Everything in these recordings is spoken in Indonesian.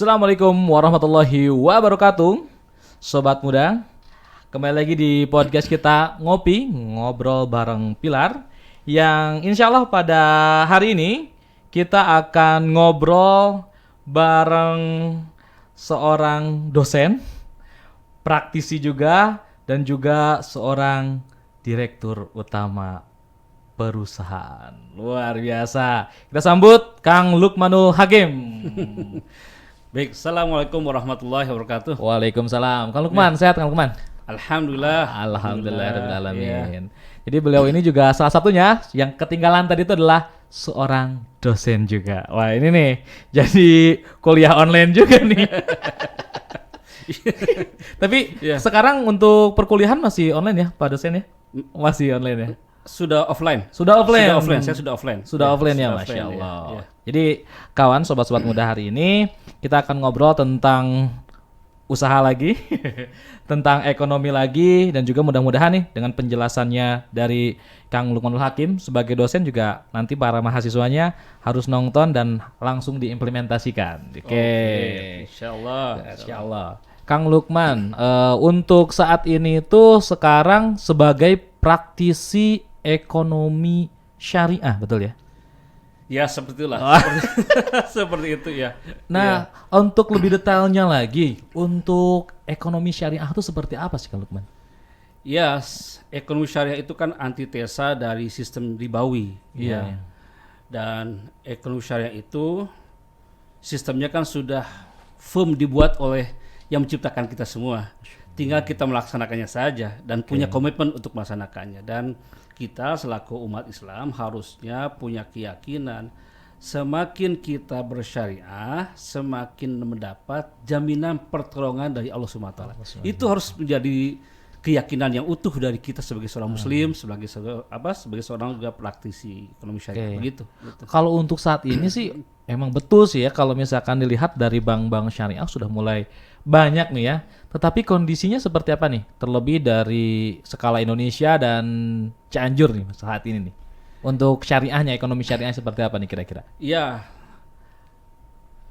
Assalamualaikum warahmatullahi wabarakatuh. Sobat muda, kembali lagi di podcast kita Ngopi, Ngobrol bareng Pilar. Yang insya Allah pada hari ini kita akan ngobrol bareng seorang dosen, praktisi juga, dan juga seorang direktur utama perusahaan. Luar biasa. Kita sambut Kang Lukmanul Hakim. Baik, Assalamualaikum warahmatullahi wabarakatuh. Waalaikumsalam. Kang Lukman, sehat Kang Lukman? Alhamdulillah. Alhamdulillahirrahmanirrahim. Jadi beliau ini juga salah satunya yang ketinggalan tadi itu adalah seorang dosen juga. Wah ini nih, jadi kuliah online juga nih. Tapi sekarang untuk perkuliahan masih online ya Pak dosen ya? Masih online ya? Sudah offline. Sudah offline. Saya sudah offline. Sudah offline ya, Masya Allah. Jadi kawan, sobat-sobat muda, hari ini kita akan ngobrol tentang usaha lagi, tentang ekonomi lagi, dan juga mudah-mudahan nih dengan penjelasannya dari Kang Lukmanul Hakim sebagai dosen juga nanti para mahasiswanya harus nonton dan langsung diimplementasikan. Oke. Insya Allah. Insya Allah. Kang Lukman, untuk saat ini tuh sekarang sebagai praktisi ekonomi syariah, betul ya? Ya seperti itulah. Seperti itu ya. Nah, untuk lebih detailnya lagi, untuk ekonomi syariah itu seperti apa sih Kang Lukman? Ya, ekonomi syariah itu kan antitesa dari sistem ribawi. Iya. Dan ekonomi syariah itu sistemnya kan sudah firm dibuat oleh yang menciptakan kita semua. Tinggal kita melaksanakannya saja dan punya komitmen untuk melaksanakannya. Dan kita selaku umat Islam harusnya punya keyakinan semakin kita bersyariah, semakin mendapat jaminan pertolongan dari Allah SWT. Itu harus menjadi keyakinan yang utuh dari kita sebagai seorang muslim, sebagai seorang juga praktisi ekonomi syariah. Begitu. Kalau untuk saat ini sih emang betul sih ya, kalau misalkan dilihat dari bank-bank syariah sudah mulai banyak nih ya. Tetapi kondisinya seperti apa nih? Terlebih dari skala Indonesia dan Cianjur nih saat ini nih. Untuk syariahnya, ekonomi syariah seperti apa nih kira-kira? Ya,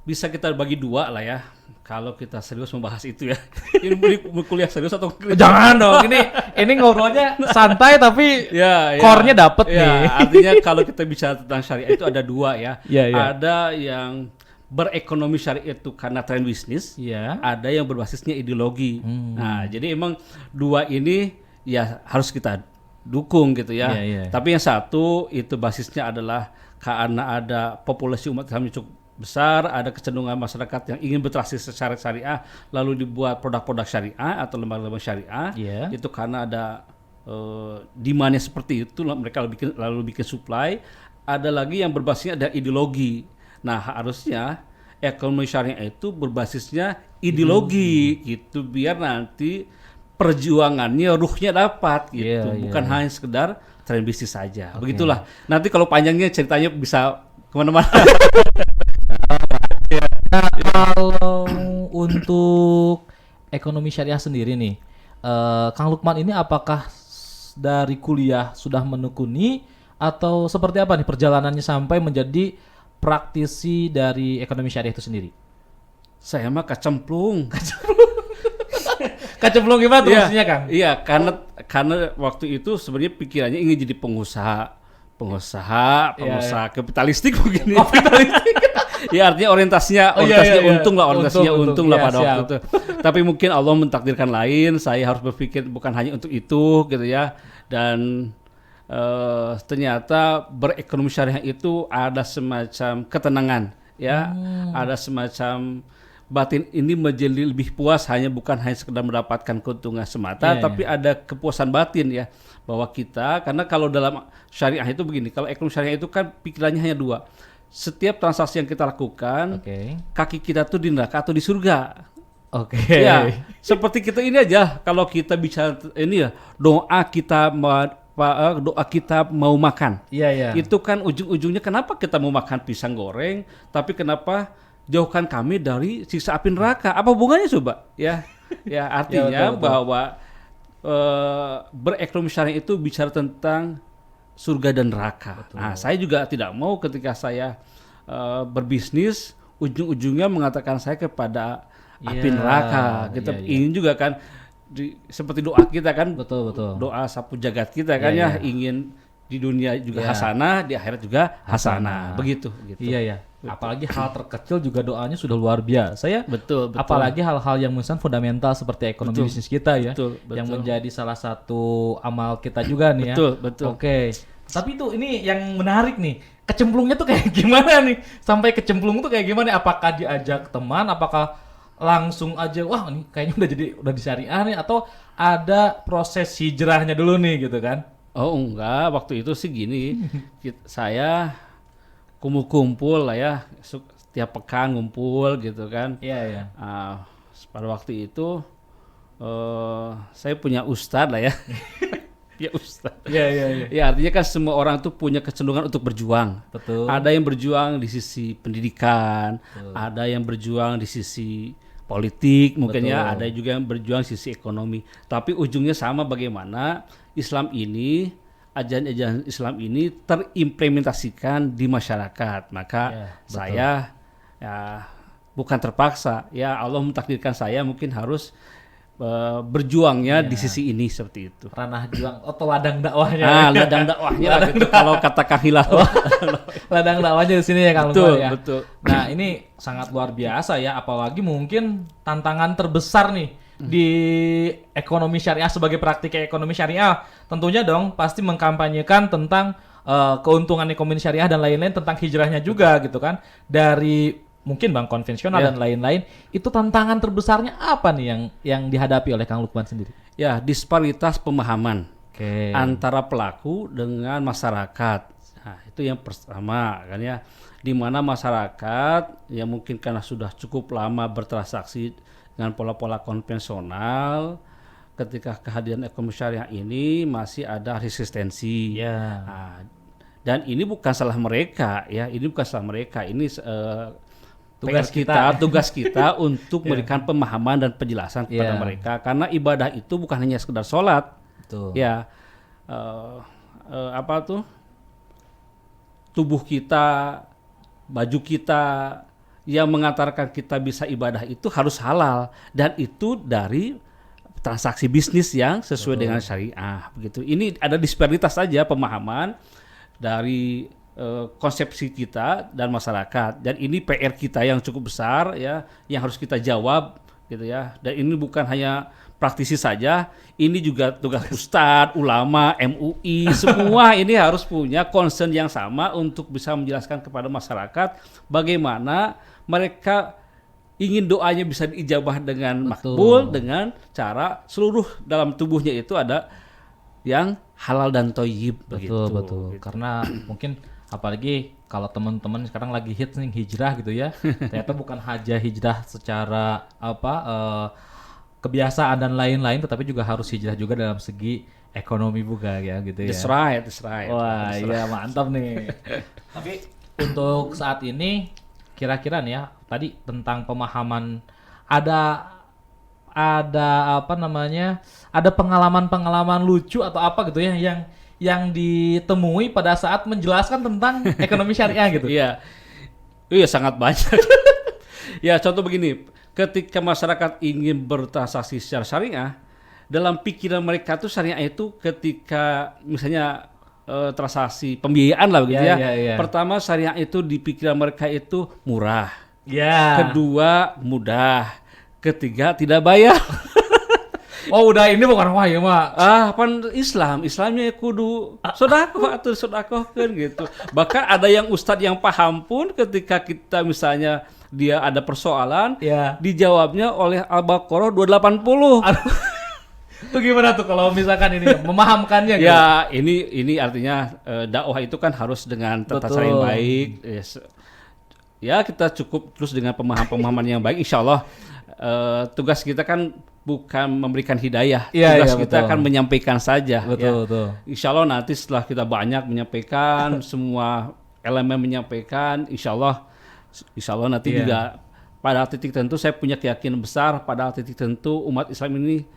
bisa kita bagi dua lah ya. Kalau kita serius membahas itu ya. Ini mau kuliah serius atau Jangan dong, ini ngobrolnya santai tapi core-nya dapet nih. Artinya kalau kita bicara tentang syariah itu ada dua ya. Ada yang berekonomi syariah itu karena tren bisnis, ada yang berbasisnya ideologi. Nah, jadi emang dua ini ya harus kita dukung gitu ya. Tapi yang satu itu basisnya adalah karena ada populasi umat Islam yang cukup besar, ada kecenderungan masyarakat yang ingin bertransaksi secara syariah, lalu dibuat produk-produk syariah atau lembaga-lembaga syariah. Itu karena ada demand-nya seperti itu, mereka lalu bikin supply. Ada lagi yang berbasisnya ada ideologi. Nah, harusnya ekonomi syariah itu berbasisnya ideologi gitu, biar nanti perjuangannya ruhnya dapat gitu, bukan hanya sekedar tren bisnis saja. Begitulah. Nanti kalau panjangnya ceritanya bisa kemana-mana. Nah, kalau untuk ekonomi syariah sendiri nih, Kang Lukman ini apakah dari kuliah sudah menekuni atau seperti apa nih perjalanannya sampai menjadi praktisi dari ekonomi syariah itu sendiri? Saya mah kacemplung. Kacemplung gimana tuh maksudnya Kang? Iya, karena waktu itu sebenarnya pikirannya ingin jadi pengusaha kapitalistik begini. Ya artinya orientasinya untung lah pada waktu itu. Tapi mungkin Allah mentakdirkan lain, saya harus berpikir bukan hanya untuk itu gitu ya. Dan ternyata berekonomi syariah itu ada semacam ketenangan ya, ada semacam batin ini menjadi lebih puas, bukan hanya sekedar mendapatkan keuntungan semata, tapi ada kepuasan batin ya, bahwa kita, karena kalau dalam syariah itu begini, kalau ekonomi syariah itu kan pikirannya hanya dua. Setiap transaksi yang kita lakukan, kaki kita tuh di neraka atau di surga. Ya, seperti kita ini aja, kalau kita bicara ini ya, doa kita mau makan. Itu kan ujung-ujungnya kenapa kita mau makan pisang goreng, tapi kenapa jauhkan kami dari siksa api neraka? Apa hubungannya coba? Ya artinya betul. Bahwa berekonomi syariah itu bicara tentang surga dan neraka. Nah, saya juga tidak mau ketika saya berbisnis ujung-ujungnya mengatakan saya kepada api neraka. Kita ingin juga kan seperti doa kita kan, betul. Doa sapu jagat kita kan ingin di dunia juga hasanah, di akhirat juga hasanah. Begitu gitu. Iya. Apalagi hal terkecil juga doanya sudah luar biasa ya. Betul. Apalagi hal-hal yang misalnya fundamental seperti ekonomi bisnis kita ya. Betul. Yang menjadi salah satu amal kita juga nih ya. Betul. Oke. Tapi itu ini yang menarik nih. Kecemplungnya tuh kayak gimana nih? Sampai kecemplung tuh kayak gimana? Apakah diajak teman? Apakah langsung aja wah ini kayaknya udah di syariah nih, atau ada proses hijrahnya dulu nih gitu kan? Oh enggak, waktu itu sih gini, saya kumpul lah ya, setiap pekan ngumpul gitu kan. Iya. Pada waktu itu saya punya ustadz lah ya. Ya ustadz. Iya. Ya artinya kan semua orang tuh punya kecenderungan untuk berjuang. Betul. Ada yang berjuang di sisi pendidikan, ada yang berjuang di sisi politik, mungkin ya, ada juga yang berjuang di sisi ekonomi. Tapi ujungnya sama, bagaimana Islam ini, ajaran-ajaran Islam ini terimplementasikan di masyarakat. Maka saya bukan terpaksa, ya Allah mentakdirkan saya mungkin harus berjuangnya di sisi ini seperti itu. Ranah juang atau ladang dakwahnya. Ladang dakwahnya lah gitu, kalau kata Kang Hilal. Ladang dakwahnya di sini ya Kang Lukman ya. Betul. Nah, ini sangat luar biasa ya, apalagi mungkin tantangan terbesar nih di ekonomi syariah sebagai praktik ekonomi syariah. Tentunya dong pasti mengkampanyekan tentang keuntungan ekonomi syariah dan lain-lain, tentang hijrahnya juga gitu kan. Dari mungkin bank konvensional dan lain-lain, itu tantangan terbesarnya apa nih yang dihadapi oleh Kang Lukman sendiri? Ya, disparitas pemahaman antara pelaku dengan masyarakat. Nah, itu yang pertama kan ya, di mana masyarakat yang mungkin karena sudah cukup lama bertransaksi dengan pola-pola konvensional, ketika kehadiran ekonomi syariah ini masih ada resistensi. Nah, dan ini bukan salah mereka ya, ini tugas kita untuk memberikan pemahaman dan penjelasan kepada mereka, karena ibadah itu bukan hanya sekedar sholat. Ya, tubuh kita, baju kita yang mengantarkan kita bisa ibadah itu harus halal, dan itu dari transaksi bisnis yang sesuai dengan syariah. Begitu. Ini ada disparitas saja pemahaman dari konsepsi kita dan masyarakat, dan ini PR kita yang cukup besar ya, yang harus kita jawab gitu ya. Dan ini bukan hanya praktisi saja, ini juga tugas ustadz, ulama, MUI, semua ini harus punya concern yang sama untuk bisa menjelaskan kepada masyarakat bagaimana mereka ingin doanya bisa diijabah dengan makbul, dengan cara seluruh dalam tubuhnya itu ada yang halal dan thayyib. Betul. Gitu. Karena mungkin apalagi kalau teman-teman sekarang lagi hits nih hijrah gitu ya, ternyata bukan hanya hijrah secara kebiasaan dan lain-lain, tetapi juga harus hijrah juga dalam segi ekonomi juga ya gitu ya. That's right. Wah, iya mantap nih. Tapi untuk saat ini kira-kira nih ya, tadi tentang pemahaman, ada pengalaman-pengalaman lucu atau apa gitu ya yang ditemui pada saat menjelaskan tentang ekonomi syariah gitu. Iya, sangat banyak. Ya, contoh begini, ketika masyarakat ingin bertransaksi secara syariah, dalam pikiran mereka tuh syariah itu ketika misalnya transaksi pembiayaan lah begitu ya. Pertama, syariah itu di pikiran mereka itu murah. Kedua, mudah. Ketiga, tidak bayar. Oh udah, ini bukan wah ya mak. Islamnya kudu sodakoh kan gitu. Bahkan ada yang ustadz yang paham pun ketika kita misalnya dia ada persoalan, dijawabnya oleh Al-Baqarah 280. Itu gimana tuh kalau misalkan ini memahamkannya? Ya ini artinya dakwah itu kan harus dengan tata cara yang baik. Ya kita cukup terus dengan pemahaman yang baik, insya Allah. Tugas kita kan bukan memberikan hidayah, tugas kita akan menyampaikan saja. Betul. Insya Allah nanti setelah kita banyak menyampaikan, semua elemen menyampaikan, insya Allah nanti juga pada titik tertentu saya punya keyakinan besar, pada titik tertentu umat Islam ini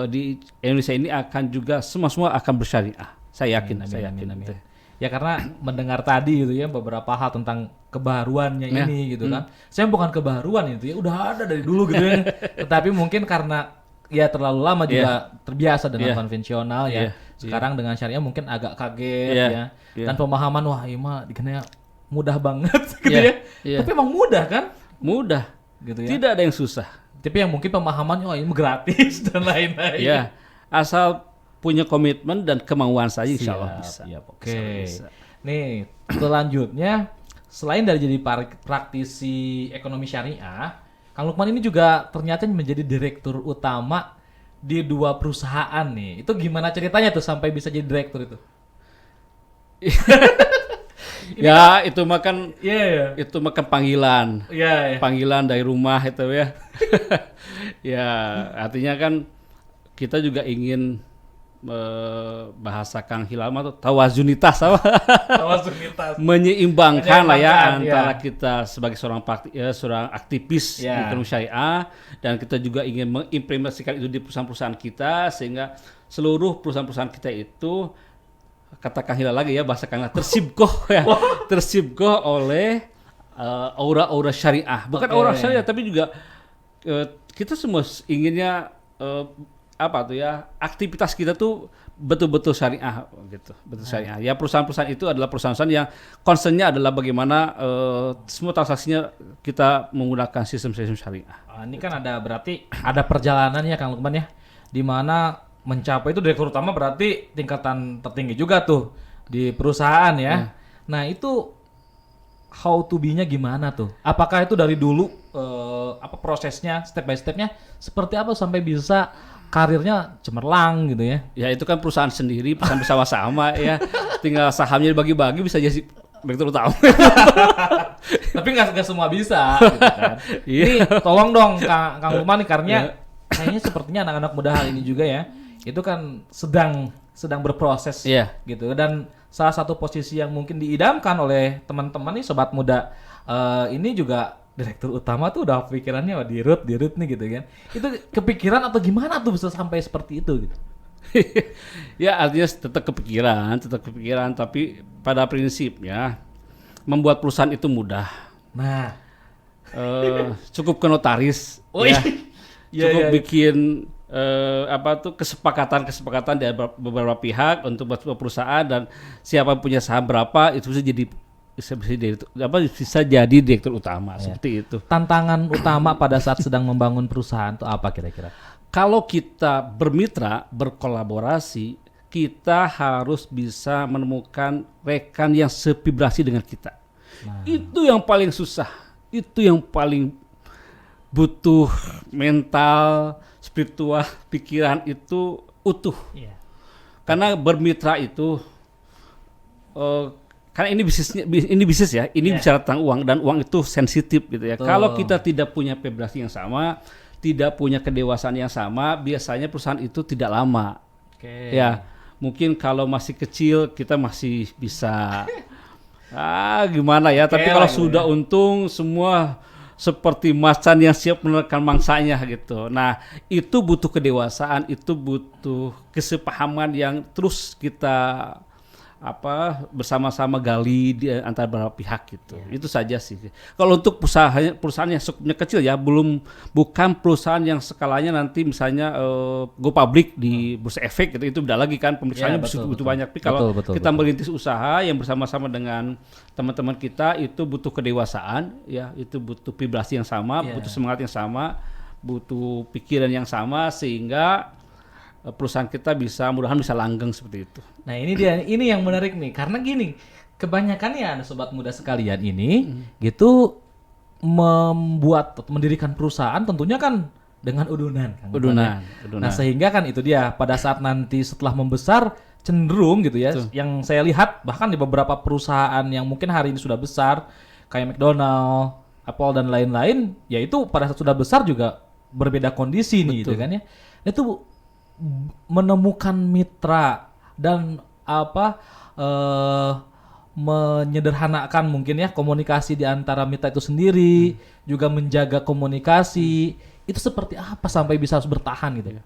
di Indonesia ini akan juga semua akan bersyariah. Saya yakin. Amin. Ya karena mendengar tadi gitu ya beberapa hal tentang kebaruannya ini gitu kan. Saya bukan kebaruan itu ya, udah ada dari dulu gitu ya. Tetapi mungkin karena ya terlalu lama juga terbiasa dengan konvensional ya. Sekarang dengan syariah mungkin agak kaget ya. Dan pemahaman wah ini mah dikenanya mudah banget gitu ya. Tapi emang mudah kan? Mudah gitu ya. Tidak ada yang susah. Tapi yang mungkin pemahamannya wah ini gratis dan lain-lain. Ya, asal punya komitmen dan kemauan saja insya Allah bisa. Oke. Nih, selanjutnya selain dari jadi praktisi ekonomi syariah, Kang Lukman ini juga ternyata menjadi direktur utama di 2 perusahaan nih. Itu gimana ceritanya tuh sampai bisa jadi direktur itu? Ya, itu mah kan itu mah kan panggilan. Panggilan dari rumah itu ya. Ya, artinya kan kita juga ingin bahasa Kang Hilal mah tawazunitas menyeimbangkan lah ya antara kita sebagai seorang aktivis ekonomi syariah dan kita juga ingin mengimplementasikan itu di perusahaan-perusahaan kita sehingga seluruh perusahaan-perusahaan kita itu kata Kang Hilal lagi ya bahasa Kang Hilal tersibgoh oleh aura-aura syariah, bukan aura syariah tapi juga kita semua inginnya aktivitas kita tuh betul-betul syariah gitu, betul syariah. Ya perusahaan-perusahaan itu adalah perusahaan yang concernnya adalah bagaimana semua transaksinya kita menggunakan sistem-sistem syariah. Ini kan berarti ada perjalanan ya Kang Lukman ya, di mana mencapai itu direktur utama berarti tingkatan tertinggi juga tuh di perusahaan ya. Nah itu how to be-nya gimana tuh? Apakah itu dari dulu prosesnya step by stepnya seperti apa sampai bisa karirnya cemerlang gitu ya? Ya itu kan perusahaan sendiri, perusahaan bersama-sama ya. Tinggal sahamnya dibagi-bagi bisa jadi direktur utama. Tapi nggak semua bisa gitu kan. Ini tolong dong Kang Lukman nih karena kayaknya sepertinya anak-anak muda hal ini juga ya. Itu kan sedang berproses gitu dan salah satu posisi yang mungkin diidamkan oleh teman-teman nih sobat muda ini juga direktur utama tuh udah pikirannya di root nih gitu kan. Itu kepikiran atau gimana tuh bisa sampai seperti itu gitu? Ya artinya tetap kepikiran tapi pada prinsipnya membuat perusahaan itu mudah. Nah, cukup ke notaris cukup bikin kesepakatan dari beberapa pihak untuk sebuah perusahaan dan siapa punya saham berapa itu bisa jadi direktur utama seperti itu. Tantangan utama pada saat sedang membangun perusahaan itu apa kira-kira? Kalau kita bermitra, berkolaborasi, kita harus bisa menemukan rekan yang sevibrasi dengan kita. Itu yang paling susah, itu yang paling butuh mental, spiritual, pikiran itu utuh. Karena bermitra itu karena ini bisnis ya, ini bicara tentang uang dan uang itu sensitif gitu ya. Kalau kita tidak punya vibrasi yang sama, tidak punya kedewasaan yang sama, biasanya perusahaan itu tidak lama. Ya, mungkin kalau masih kecil kita masih bisa gimana ya, tapi kalau sudah untung semua seperti macan yang siap menekan mangsanya gitu. Nah, itu butuh kedewasaan, itu butuh kesepahaman yang terus kita bersama-sama gali di antara beberapa pihak gitu. Itu saja sih. Kalau untuk perusahaan yang skupnya kecil ya, bukan perusahaan yang skalanya nanti misalnya go public di Bursa Efek gitu, itu udah lagi kan pemeriksaannya butuh banyak. Tapi kalau kita merintis usaha yang bersama-sama dengan teman-teman kita itu butuh kedewasaan ya, itu butuh vibrasi yang sama, butuh semangat yang sama, butuh pikiran yang sama sehingga perusahaan kita mudah-mudahan bisa langgeng seperti itu. Nah ini yang menarik nih karena gini, kebanyakan ya sobat muda sekalian ini gitu mendirikan perusahaan tentunya kan dengan udunan. Nah sehingga kan itu dia pada saat nanti setelah membesar cenderung gitu ya, yang saya lihat bahkan di beberapa perusahaan yang mungkin hari ini sudah besar kayak McDonald, Apple dan lain-lain, yaitu pada saat sudah besar juga berbeda kondisi nih gitu kan ya. Itu menemukan mitra dan menyederhanakan mungkin ya komunikasi di antara mitra itu sendiri, juga menjaga komunikasi itu seperti apa sampai bisa bertahan gitu ya.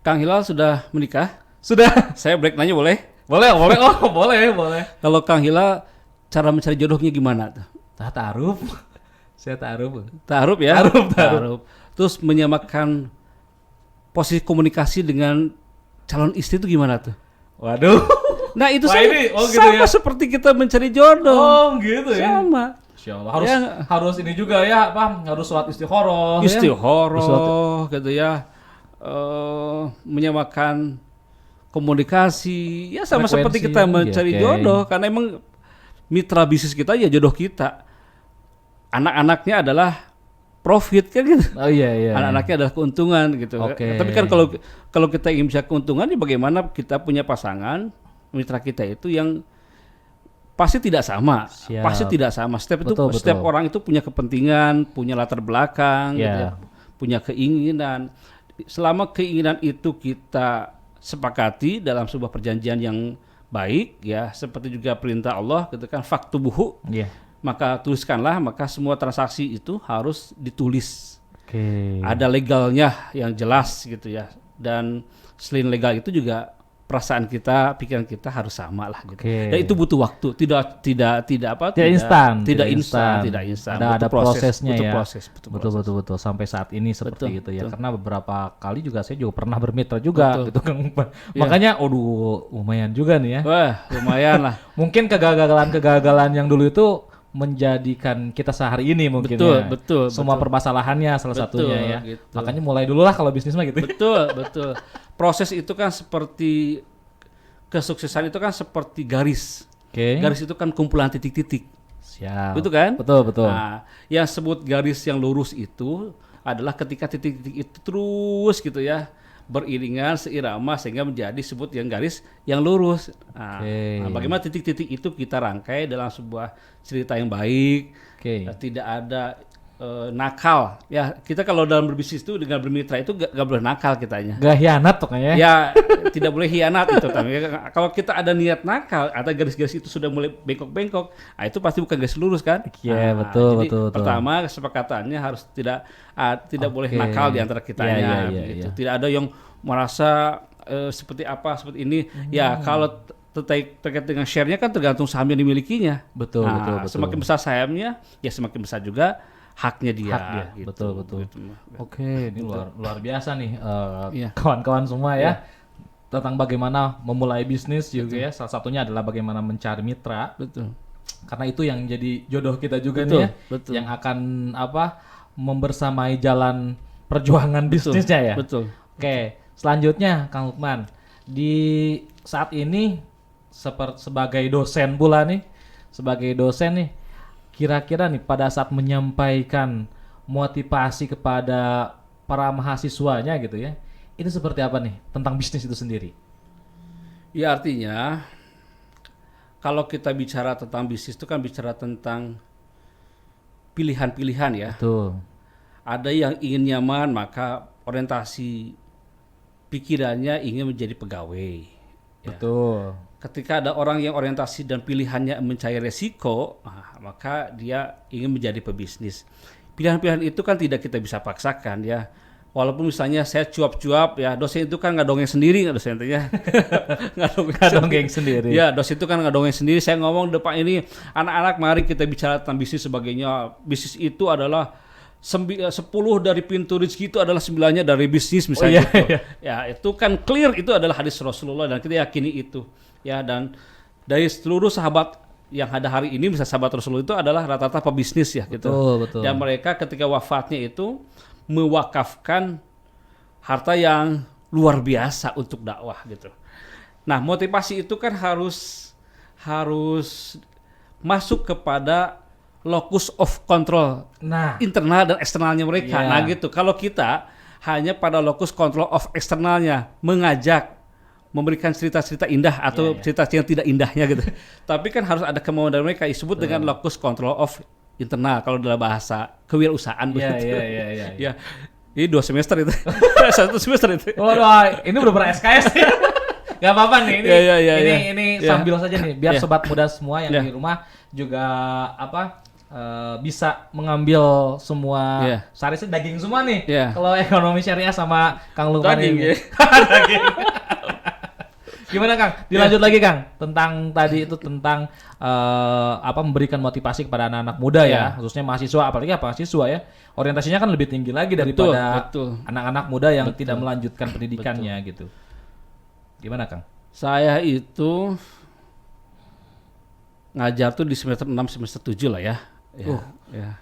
Kang Hilal sudah menikah? Sudah. Saya break nanya boleh? Boleh. Oh, boleh. Kalau Kang Hila, cara mencari jodohnya gimana tuh? Ta'aruf. Saya ta'aruf. Ta'aruf ya? Ta'aruf. Terus menyamakan posisi komunikasi dengan calon istri itu gimana tuh? Waduh. Nah itu sama seperti kita mencari jodoh. Oh gitu ya? Sama. Insyaallah harus ini juga ya, Pak. Harus sholat istikharah. Istikharah gitu ya. Menyamakan komunikasi. Ya sama seperti kita mencari jodoh. Karena emang mitra bisnis kita ya jodoh kita. Anak-anaknya adalah profit kan gitu. Oh iya. Anak-anaknya adalah keuntungan gitu. Tapi kan kalau kita ingin bisa keuntungan ya bagaimana kita punya pasangan mitra kita itu yang pasti tidak sama. Siap. Pasti tidak sama. Setiap orang itu punya kepentingan, punya latar belakang, gitu ya, punya keinginan. Selama keinginan itu kita sepakati dalam sebuah perjanjian yang baik ya, seperti juga perintah Allah gitu kan, faktubuhu. Maka tuliskanlah, maka semua transaksi itu harus ditulis. Ada legalnya yang jelas gitu ya. Dan selain legal itu juga perasaan kita, pikiran kita harus sama lah gitu. Dan itu butuh waktu, tidak instan. Ada prosesnya ya. Betul. Sampai saat ini seperti itu ya. Karena beberapa kali juga saya juga pernah bermitra juga gitu kan. Makanya lumayan juga nih ya. Wah, lumayan lah. Mungkin kegagalan yang dulu itu menjadikan kita sehari ini mungkin. Betul. Semua permasalahannya salah satunya ya. Gitu. Makanya mulai dulu lah kalau bisnis mah gitu. Betul. Proses itu kan seperti kesuksesan itu kan seperti garis. Garis itu kan kumpulan titik-titik. Siap. Betul kan? Betul. Nah, yang sebut garis yang lurus itu adalah ketika titik-titik itu terus gitu ya, beriringan seirama sehingga menjadi sebut yang garis yang lurus. Nah, bagaimana titik-titik itu kita rangkai dalam sebuah cerita yang baik. Tidak ada nakal. Ya, kita kalau dalam berbisnis itu dengan bermitra itu gak boleh nakal kitanya. Gak hianat pokoknya. Ya, tidak boleh hianat itu. Tapi kalau kita ada niat nakal atau garis-garis itu sudah mulai bengkok-bengkok, itu pasti bukan garis lurus kan? Betul. Pertama kesepakatannya harus tidak boleh nakal di antara kitanya. Gitu. Tidak ada yang merasa seperti ini. Ya, kalau terkait dengan share-nya kan tergantung saham yang dimilikinya. Betul. Semakin besar sahamnya, ya semakin besar juga haknya dia. Gitu. Betul. Oke, ini luar biasa nih kawan-kawan semua ya. Tentang bagaimana memulai bisnis juga ya. Salah satunya adalah bagaimana mencari mitra. Betul. Karena itu yang jadi jodoh kita juga nih ya. Yang akan membersamai jalan perjuangan bisnisnya ya. Betul. Oke, selanjutnya Kang Lukman. Di saat ini sebagai dosen pula nih. Kira-kira nih pada saat menyampaikan motivasi kepada para mahasiswanya gitu ya, itu seperti apa nih tentang bisnis itu sendiri? Ya artinya kalau kita bicara tentang bisnis itu kan bicara tentang pilihan-pilihan ya. Betul. Ada yang ingin nyaman maka orientasi pikirannya ingin menjadi pegawai. Betul. Ketika ada orang yang orientasi dan pilihannya mencari resiko, maka dia ingin menjadi pebisnis. Pilihan-pilihan itu kan tidak kita bisa paksakan ya. Walaupun misalnya saya cuap-cuap ya, dosen itu kan nggak dongeng sendiri, dosen itu ya. nggak dongeng sendiri. Ya, dosen itu kan nggak dongeng sendiri. Saya ngomong depan ini, anak-anak mari kita bicara tentang bisnis sebagainya. Bisnis itu adalah 10 dari pintu rezeki itu adalah 9-nya dari bisnis misalnya. Ya, itu kan clear, itu adalah hadis Rasulullah dan kita yakini itu. Ya, dan dari seluruh sahabat yang ada hari ini, misalnya sahabat Rasulullah itu adalah rata-rata pebisnis ya gitu. Betul. Dan mereka ketika wafatnya itu mewakafkan harta yang luar biasa untuk dakwah gitu. Nah, motivasi itu kan harus masuk kepada locus of control internal dan eksternalnya mereka. Nah gitu. Kalau kita hanya pada locus control of eksternalnya, mengajak, memberikan cerita-cerita indah atau cerita yang tidak indahnya gitu. Tapi kan harus ada kemauan dari mereka, disebut dengan locus control of internal kalau dalam bahasa kewirausahaan begitu. Ya. Ini 2 semester itu. 1 semester itu. Ini udah ber-SKS. Gak apa-apa nih ini sambil saja nih biar sobat muda semua yang di rumah juga bisa mengambil semua syariah daging semua nih. Kalau ekonomi syariah sama Kang Lukman daging ini. Daging. Gimana Kang? Dilanjut lagi Kang tentang tadi itu tentang memberikan motivasi kepada anak-anak muda ya, khususnya mahasiswa, apalagi mahasiswa ya. Orientasinya kan lebih tinggi lagi daripada anak-anak muda yang tidak melanjutkan pendidikannya gitu. Gimana Kang? Saya itu ngajar tuh di semester 6 semester 7 lah ya. Ya.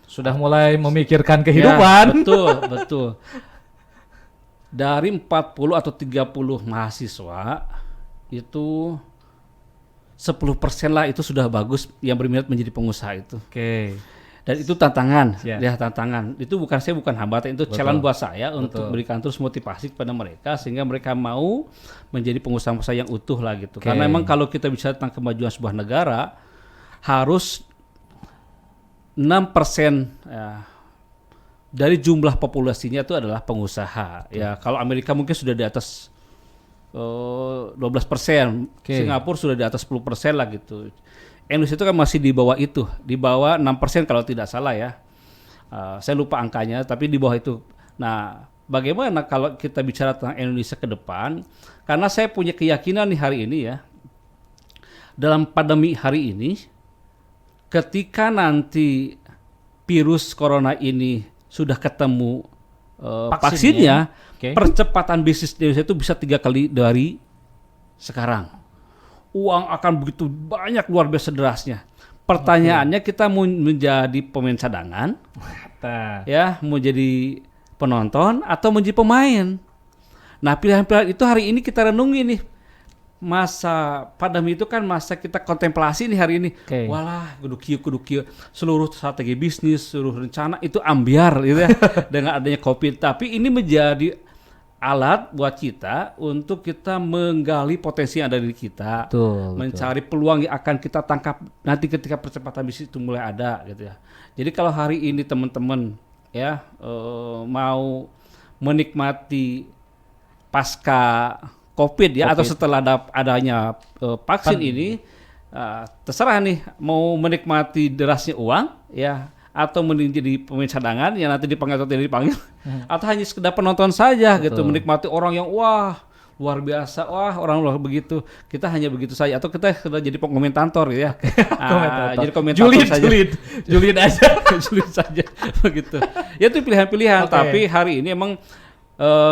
Sudah mulai memikirkan kehidupan. Ya, betul. Dari 40 atau 30 mahasiswa itu 10% lah itu sudah bagus yang berminat menjadi pengusaha itu. Oke. Dan itu tantangan, tantangan. Itu saya bukan hambatan, itu challenge buat saya untuk berikan terus motivasi kepada mereka sehingga mereka mau menjadi pengusaha-pengusaha yang utuh lah gitu. Karena memang kalau kita bicara tentang kemajuan sebuah negara harus 6% dari jumlah populasinya itu adalah pengusaha. Ya, kalau Amerika mungkin sudah di atas 12%, Singapura sudah di atas 10% lah gitu. Indonesia itu kan masih di bawah itu, di bawah 6% kalau tidak salah ya. Saya lupa angkanya, tapi di bawah itu. Nah, bagaimana kalau kita bicara tentang Indonesia ke depan? Karena saya punya keyakinan nih hari ini ya, dalam pandemi hari ini, ketika nanti virus corona ini sudah ketemu vaksinnya, percepatan bisnis di Indonesia itu bisa 3 kali dari sekarang. Uang akan begitu banyak, luar biasa derasnya. Pertanyaannya kita mau menjadi pemain cadangan, ya, mau jadi penonton atau menjadi pemain. Nah, pilihan-pilihan itu hari ini kita renungi nih. Masa pandemi itu kan masa kita kontemplasi nih hari ini. Walah, kudu kieu. Seluruh strategi bisnis, seluruh rencana itu ambiar gitu ya dengan adanya Covid. Tapi ini menjadi alat buat kita untuk kita menggali potensi yang ada di kita, mencari peluang yang akan kita tangkap nanti ketika percepatan bisnis itu mulai ada gitu ya. Jadi kalau hari ini teman-teman ya mau menikmati pasca COVID ya, atau setelah adanya vaksin ini, terserah nih mau menikmati derasnya uang ya, atau menjadi pemain cadangan yang nanti dipanggil atau tidak dipanggil, atau hanya sekedar penonton saja gitu, menikmati orang yang wah luar biasa, wah orang luar begitu, kita hanya begitu saja, atau kita sudah jadi komentator ya, jadi komentator saja, julid saja begitu. Ya itu pilihan-pilihan, tapi hari ini emang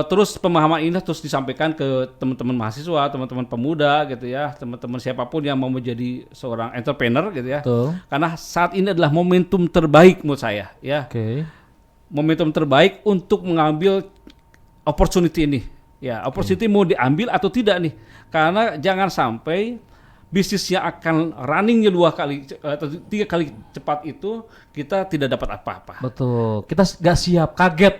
terus pemahaman ini terus disampaikan ke teman-teman mahasiswa, teman-teman pemuda gitu ya, teman-teman siapapun yang mau menjadi seorang entrepreneur gitu ya. Karena saat ini adalah momentum terbaik menurut saya ya. Momentum terbaik untuk mengambil opportunity ini. Ya, opportunity mau diambil atau tidak nih. Karena jangan sampai bisnisnya akan runningnya 2 kali atau 3 kali cepat itu kita tidak dapat apa-apa. Betul. Kita nggak siap, kaget.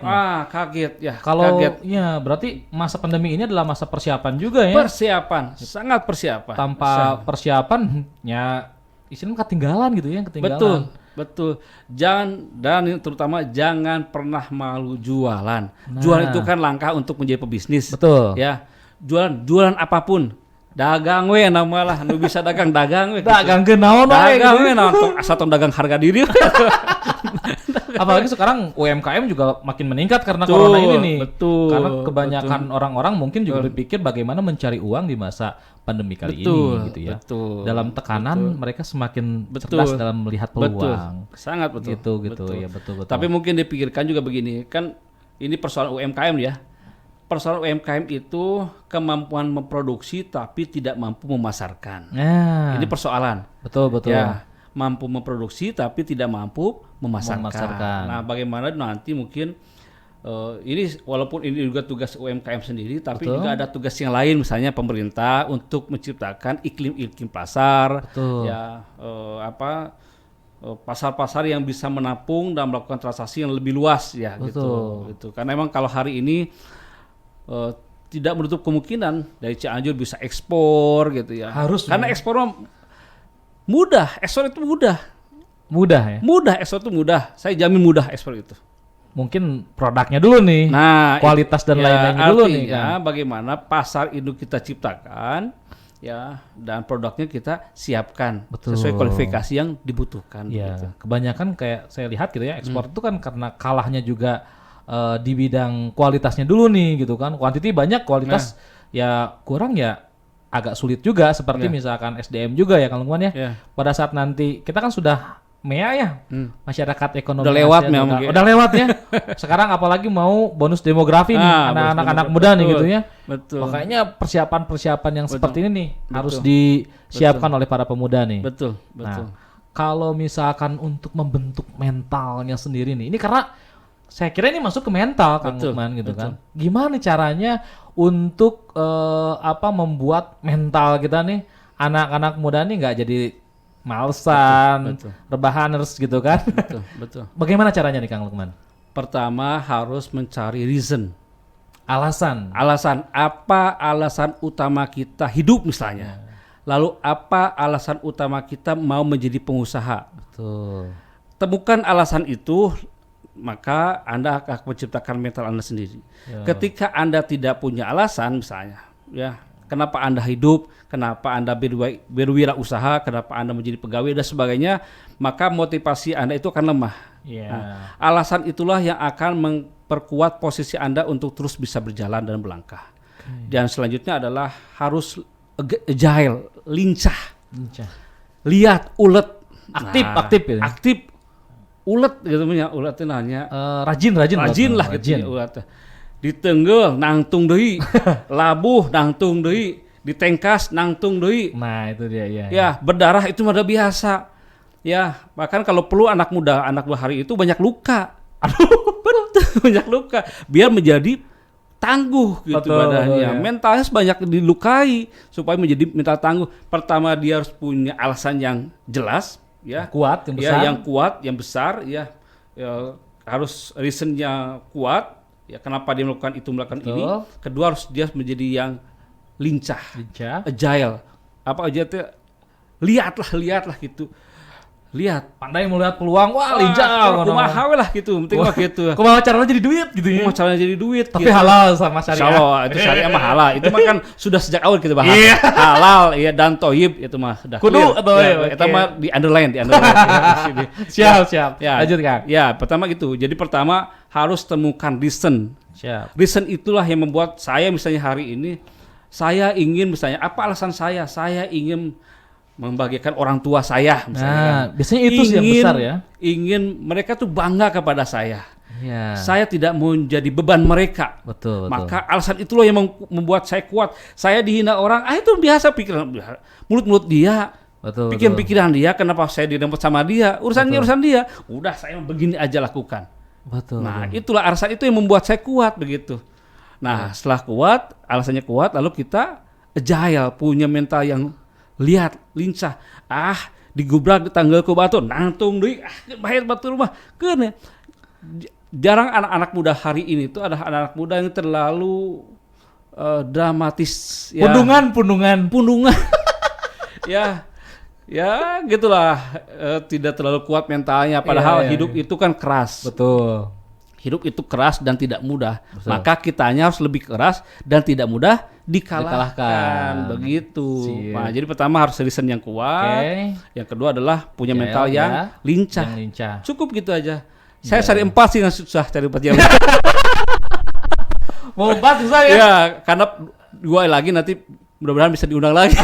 Kaget ya. Kalau ya berarti masa pandemi ini adalah masa persiapan juga ya. Persiapan, sangat persiapan. Tanpa persiapan ya istilahnya ketinggalan gitu ya, ketinggalan. Betul. Dan terutama jangan pernah malu jualan. Jualan itu kan langkah untuk menjadi pebisnis. Betul. Ya. Jualan apapun. Dagang we nama lah, nu bisa dagang we. Dagang ke naon we. Dagang we naon, asal tong dagang harga diri. Apalagi sekarang UMKM juga makin meningkat karena corona ini nih. Betul. Karena kebanyakan orang-orang mungkin juga berpikir bagaimana mencari uang di masa pandemi kali ini gitu ya. Dalam tekanan mereka semakin cerdas dalam melihat peluang. Sangat betul. Gitu. Ya betul. Tapi mungkin dipikirkan juga begini, kan ini persoalan UMKM ya. Persoalan UMKM itu kemampuan memproduksi tapi tidak mampu memasarkan. Ini persoalan. Betul. Ya, mampu memproduksi tapi tidak mampu memasarkan. Nah, bagaimana nanti mungkin ini walaupun ini juga tugas UMKM sendiri, tapi juga ada tugas yang lain, misalnya pemerintah untuk menciptakan iklim pasar. Ya, pasar-pasar yang bisa menampung dan melakukan transaksi yang lebih luas ya. Gitu. Karena memang kalau hari ini tidak menutup kemungkinan dari Cianjur bisa ekspor gitu ya. Karena ekspor mudah, ekspor itu mudah. Mudah ya? Mudah, ekspor itu mudah. Saya jamin mudah ekspor itu. Mungkin produknya dulu nih. Nah, kualitas dan lain-lainnya dulu nih kan. Bagaimana pasar itu kita ciptakan ya, dan produknya kita siapkan sesuai kualifikasi yang dibutuhkan. Ya, gitu. Kebanyakan kayak saya lihat gitu ya, ekspor itu kan karena kalahnya juga di bidang kualitasnya dulu nih gitu kan. Kuantiti banyak, kualitas ya kurang ya. agak sulit juga seperti misalkan SDM juga ya Kang Lukman ya. Pada saat nanti kita kan sudah MEA ya, masyarakat ekonomi udah lewat udah lewat ya. Sekarang apalagi mau bonus demografi nih anak-anak muda nih gitu ya. Betul. Makanya persiapan yang seperti ini nih harus disiapkan oleh para pemuda nih. Betul. Nah, kalau misalkan untuk membentuk mentalnya sendiri nih, ini karena saya kira ini masuk ke mental Kang Lukman gitu kan. Gimana caranya untuk membuat mental kita nih anak-anak muda nih nggak jadi malesan, rebahaners gitu kan. Betul. Bagaimana caranya nih Kang Lukman? Pertama harus mencari reason. Alasan. Apa alasan utama kita hidup misalnya. Lalu apa alasan utama kita mau menjadi pengusaha. Betul. Temukan alasan itu, maka Anda akan menciptakan mental Anda sendiri. Ketika Anda tidak punya alasan misalnya, ya, kenapa Anda hidup, kenapa Anda berwirausaha, kenapa Anda menjadi pegawai dan sebagainya, maka motivasi Anda itu akan lemah. Nah, alasan itulah yang akan memperkuat posisi Anda untuk terus bisa berjalan dan melangkah. Dan selanjutnya adalah harus agile, lincah. Lihat, ulet, aktif, ulet gitu punya, ulet itu nanya. Rajin lah gitu. Ulet. Ditenggel nangtung deui, labuh nangtung deui, ditengkas nangtung deui. Nah, itu dia ya. Berdarah itu udah biasa. Ya, bahkan kalau perlu anak muda hari itu banyak luka. Betul, banyak luka biar menjadi tangguh gitu badannya. Mentalnya banyak dilukai supaya menjadi mental tangguh. Pertama dia harus punya alasan yang jelas, ya. Kuat, yang besar. Yang kuat, yang besar, ya harus reasonnya kuat. Ya, kenapa dia melakukan ini? Kedua harus dia menjadi yang lincah. Agile. Apa aja tuh? Lihatlah gitu. Lihat, pandai melihat peluang, lincah. Kumaha lah gitu, penting mah gitu. Kumaha caranya jadi duit gitu ya. Caranya jadi duit. Tapi gitu. Halal sama syariah. Insyaallah, itu syariah mah halal. Itu mah kan sudah sejak awal kita bahas. Halal, ya, dan thayyib itu mah sudah. Kudu atau itu mah di underline. Siap. Lanjut Kang. Ya, pertama gitu. Jadi pertama harus temukan reason. Reason itulah yang membuat saya misalnya hari ini saya ingin misalnya apa alasan saya ingin membahagiakan orang tua saya misalnya. Biasanya itu sih yang besar ya. Ingin mereka tuh bangga kepada saya. Saya tidak mau jadi beban mereka. Betul. Maka alasan itulah yang membuat saya kuat. Saya dihina orang, itu biasa pikiran mulut dia. Pikiran dia, kenapa saya dirempet sama dia? Urusan dia. Udah saya begini aja lakukan. Nah, itulah alasan itu yang membuat saya kuat begitu. Nah, setelah kuat, alasannya kuat, lalu kita agile, punya mental yang lincah. Digubrak tanggal ke batu, nangtung deui, bahaya batu rumah. Keun. Jarang anak-anak muda hari ini tuh ada anak-anak muda yang terlalu dramatis. Ya. Pundungan. Ya gitulah, tidak terlalu kuat mentalnya. Padahal hidup itu kan keras. Betul. Hidup itu keras dan tidak mudah. Betul. Maka kitanya harus lebih keras dan tidak mudah dikalahkan. Begitu. Nah, jadi pertama harus reason yang kuat. Yang kedua adalah punya mental yang lincah. Cukup gitu aja. Saya cari 4 sih, yang susah cari 4 yang. Mau 4 susah ya? Ya, karena 2 lagi nanti mudah-mudahan bisa diundang lagi.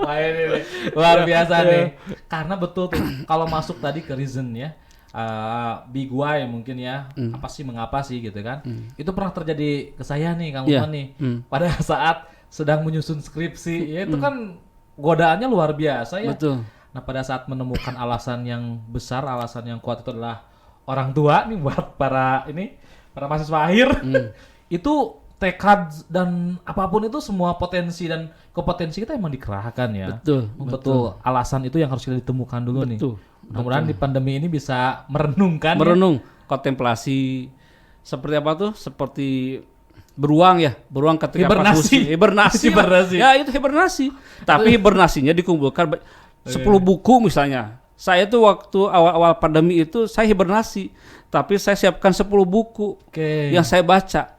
Wah, ini luar biasa nih. Karena betul tuh kalau masuk tadi ke reason ya, big why mungkin ya, apa sih, mengapa sih gitu kan. Itu pernah terjadi ke saya nih Kang Lukman nih. Pada saat sedang menyusun skripsi, ya itu kan godaannya luar biasa ya. Betul. Nah, pada saat menemukan alasan yang besar, alasan yang kuat itu adalah orang tua nih buat para mahasiswa akhir. Itu tekad dan apapun itu, semua potensi dan kompetensi kita emang dikerahkan ya. Betul. Alasan itu yang harus kita ditemukan dulu nih. Mudah-mudahan di pandemi ini bisa merenung kontemplasi seperti apa tuh? Seperti beruang ketika hibernasi. Ya, itu hibernasi. Tapi hibernasinya dikumpulkan 10 buku misalnya. Saya tuh waktu awal-awal pandemi itu saya hibernasi, tapi saya siapkan 10 buku yang saya baca.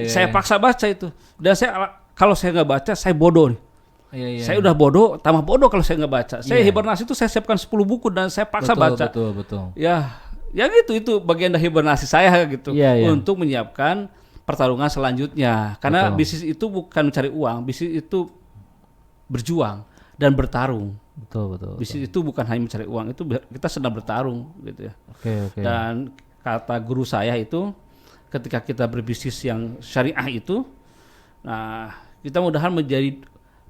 Saya paksa baca itu. Dan kalau saya nggak baca, saya bodoh nih. Saya udah bodoh, tambah bodoh kalau saya nggak baca. Saya hibernasi itu saya siapkan 10 buku dan saya paksa baca. Betul. Ya gitu, itu bagian dari hibernasi saya gitu. Untuk menyiapkan pertarungan selanjutnya. Karena bisnis itu bukan mencari uang, bisnis itu berjuang dan bertarung. Betul. Bisnis itu bukan hanya mencari uang, itu kita sedang bertarung gitu ya. Oke. Dan kata guru saya itu, ketika kita berbisnis yang syariah itu, nah kita mudahan menjadi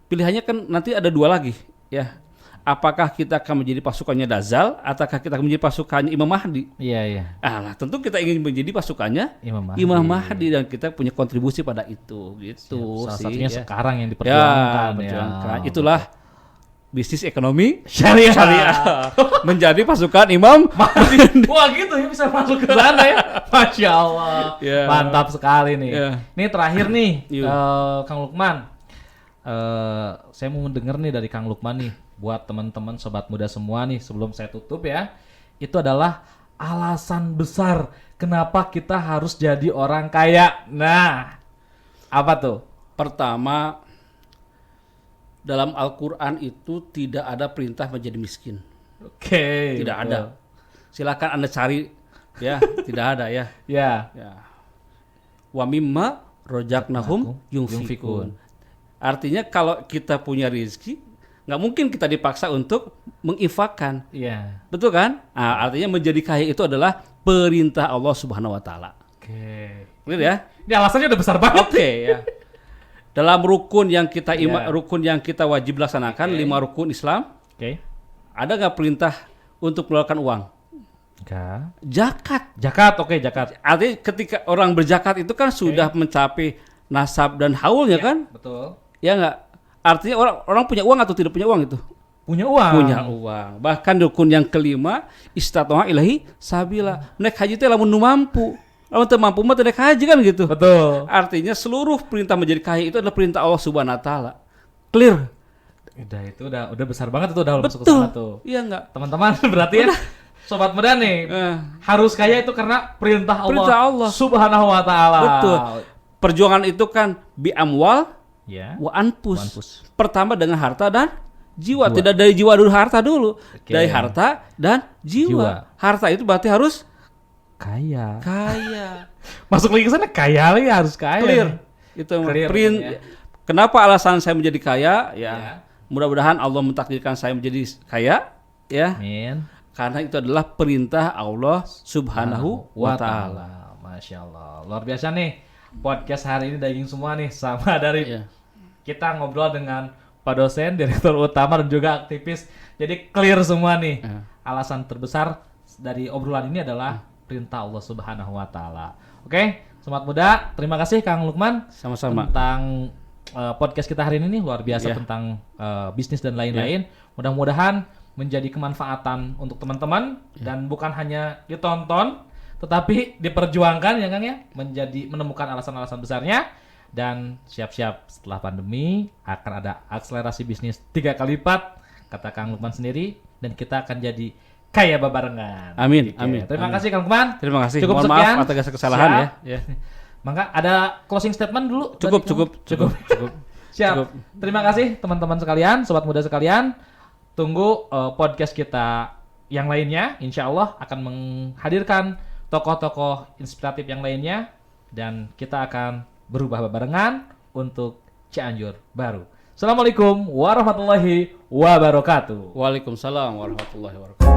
pilihannya kan nanti ada dua lagi ya. Apakah kita akan menjadi pasukannya Dazal ataukah kita akan menjadi pasukannya Imam Mahdi? Iya. Nah, tentu kita ingin menjadi pasukannya Imam Mahdi dan kita punya kontribusi pada itu gitu. Salah satunya sekarang yang diperjuangkan. Itulah bisnis ekonomi syariah. Menjadi pasukan Imam Mahdi. Wah gitu ya, bisa masuk ke sana ya. Masya Allah. Mantap sekali nih. Ini terakhir nih Kang Lukman. Saya mau mendengar nih dari Kang Lukman nih, buat teman-teman sobat muda semua nih, sebelum saya tutup ya, itu adalah alasan besar kenapa kita harus jadi orang kaya. Nah, apa tuh? Pertama, dalam Al-Quran itu tidak ada perintah menjadi miskin. Oke. Tidak ada. Silakan Anda cari ya, tidak ada ya. Ya. Wa mimma rojaknahum yunfikun. Artinya kalau kita punya rezeki, nggak mungkin kita dipaksa untuk menginfakkan. Iya. Betul kan? Nah, artinya menjadi kaya itu adalah perintah Allah Subhanahu wa taala. Oke. Clear ya? Ini alasannya udah besar banget. Oke ya. Dalam rukun yang kita rukun yang kita wajib laksanakan, 5 rukun Islam. Oke. Ada nggak perintah untuk mengeluarkan uang? Enggak. Zakat, oke, zakat. Artinya ketika orang berzakat itu kan sudah mencapai nasab dan haulnya kan? Betul. Ya nggak? Artinya orang punya uang atau tidak punya uang itu? Punya uang. Punya uang. Bahkan rukun yang kelima, istato'a ilahi sabila. Naik haji itu lamun nu mampu. Lamun teu mampu mah teu naik haji kan gitu. Betul. Artinya seluruh perintah menjadi kaya itu adalah perintah Allah Subhanahu wa taala. Clear? Udah besar banget itu udah masuk ke Betul. sana tuh. Iya enggak? Teman-teman berarti ya sobat muda nih harus kaya itu karena perintah Allah Subhanahu wa taala. Betul. Perjuangan itu kan bi amwal wa anfus. Pertama dengan harta dan jiwa. Tidak dari jiwa dulu, harta dulu. Dari harta dan jiwa. Harta itu berarti harus kaya. Masuk lagi ke sana, kaya lagi, harus kaya. Clear. Itu kenapa alasan saya menjadi kaya? Ya. Mudah-mudahan Allah mentakdirkan saya menjadi kaya, ya. Amin. Karena itu adalah perintah Allah Subhanahu wa taala. Masya Allah. Luar biasa nih. Podcast hari ini daging semua nih, sama dari kita ngobrol dengan Pak dosen, direktur utama dan juga aktivis. Jadi clear semua nih. Alasan terbesar dari obrolan ini adalah perintah Allah Subhanahu wa taala. Oke, sobat muda, terima kasih Kang Lukman. Sama-sama. Tentang podcast kita hari ini nih luar biasa tentang bisnis dan lain-lain. Mudah-mudahan menjadi kemanfaatan untuk teman-teman dan bukan hanya ditonton tetapi diperjuangkan ya Kang ya, menemukan alasan-alasan besarnya. Dan siap-siap setelah pandemi akan ada akselerasi bisnis 3 kali lipat kata Kang Lukman sendiri, dan kita akan jadi kaya babarengan. Amin. Terima kasih Kang Lukman. Terima kasih. Cukup Mohon sekian. maaf atas kesalahan ya. Maka ada closing statement dulu. Cukup. Siap. Terima kasih teman-teman sekalian, sobat muda sekalian. Tunggu podcast kita yang lainnya. Insya Allah akan menghadirkan tokoh-tokoh inspiratif yang lainnya, dan kita akan berubah barengan untuk Cianjur baru. Assalamualaikum warahmatullahi wabarakatuh. Waalaikumsalam warahmatullahi wabarakatuh.